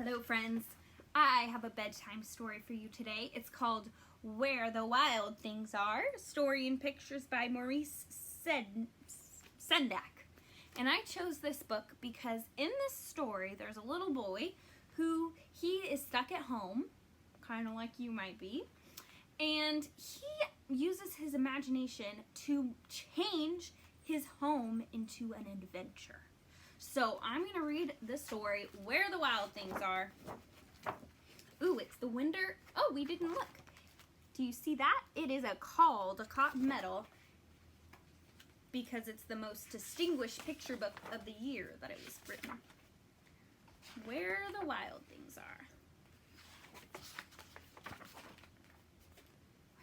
Hello friends, I have a bedtime story for you today. It's called Where the Wild Things Are, story and pictures by Maurice Sendak. And I chose this book because in this story there's a little boy who he is stuck at home, kind of like you might be, and he uses his imagination to change his home into an adventure. So I'm going to read the story, Where the Wild Things Are. Ooh, it's the window. Oh, we didn't look. Do you see that? It is called a cotton medal because it's the most distinguished picture book of the year that it was written. Where the Wild Things Are.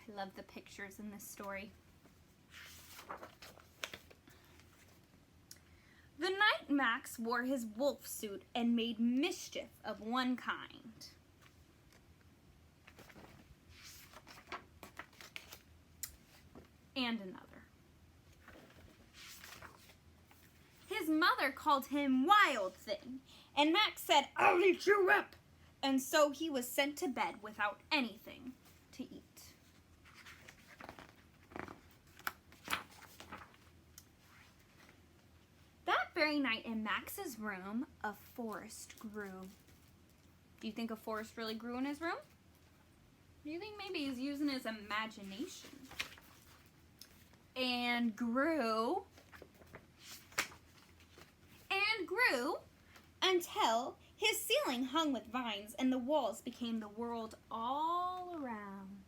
I love the pictures in this story. The night Max wore his wolf suit and made mischief of one kind. And another. His mother called him Wild Thing, and Max said, "I'll eat you up!" And so he was sent to bed without anything to eat. Very night in Max's room, a forest grew. Do you think a forest really grew in his room? Do you think maybe he's using his imagination? And grew until his ceiling hung with vines and the walls became the world all around.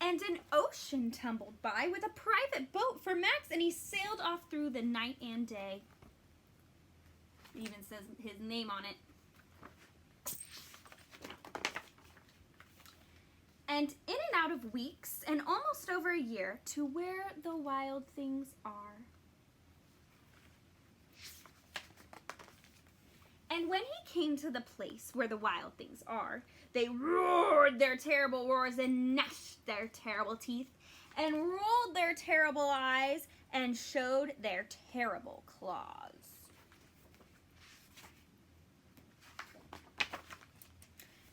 And an ocean tumbled by with a private boat for Max, and he sailed off through the night and day. It even says his name on it. And in and out of weeks, and almost over a year, to where the wild things are. And when he came to the place where the wild things are, they roared their terrible roars and gnashed their terrible teeth and rolled their terrible eyes and showed their terrible claws.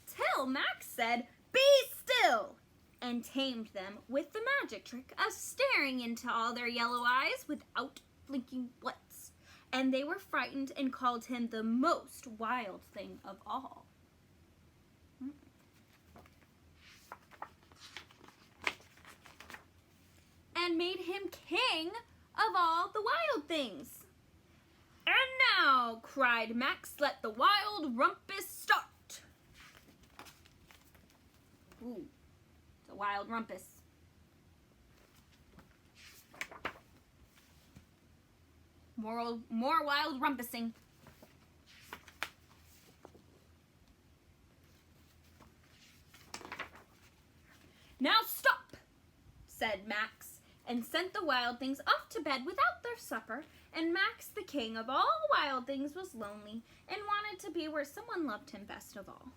Till Max said, "Be still," and tamed them with the magic trick of staring into all their yellow eyes without blinking once. And they were frightened and called him the most wild thing of all. And made him king of all the wild things. "And now," cried Max, "let the wild rumpus start." Ooh, it's a wild rumpus. More wild rumpusing. "Now stop," said Max, and sent the wild things off to bed without their supper, and Max, the king of all the wild things, was lonely and wanted to be where someone loved him best of all.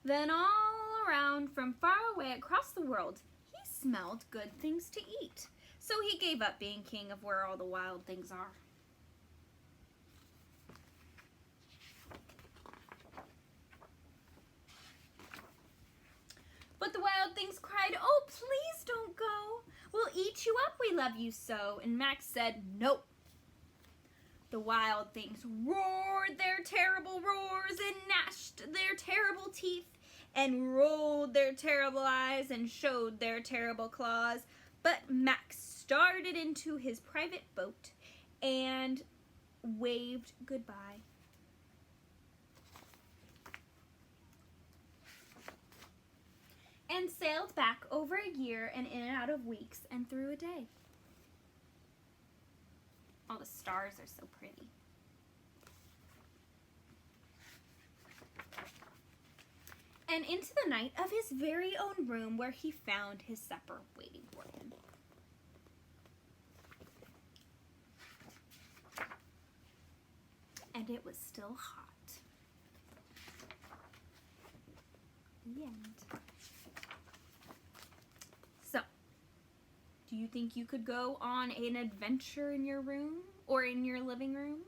Then all around, from far away across the world, he smelled good things to eat. So he gave up being king of where all the wild things are. But the wild things cried, "Oh, please don't go. We'll eat you up, we love you so." And Max said, "Nope." The wild things roared their terrible roars and gnashed their terrible teeth and rolled their terrible eyes and showed their terrible claws. But Max started into his private boat and waved goodbye. And sailed back over a year and in and out of weeks and through a day. All the stars are so pretty. And into the night of his very own room where he found his supper waiting for him. And it was still hot. The end. So, do you think you could go on an adventure in your room or in your living room?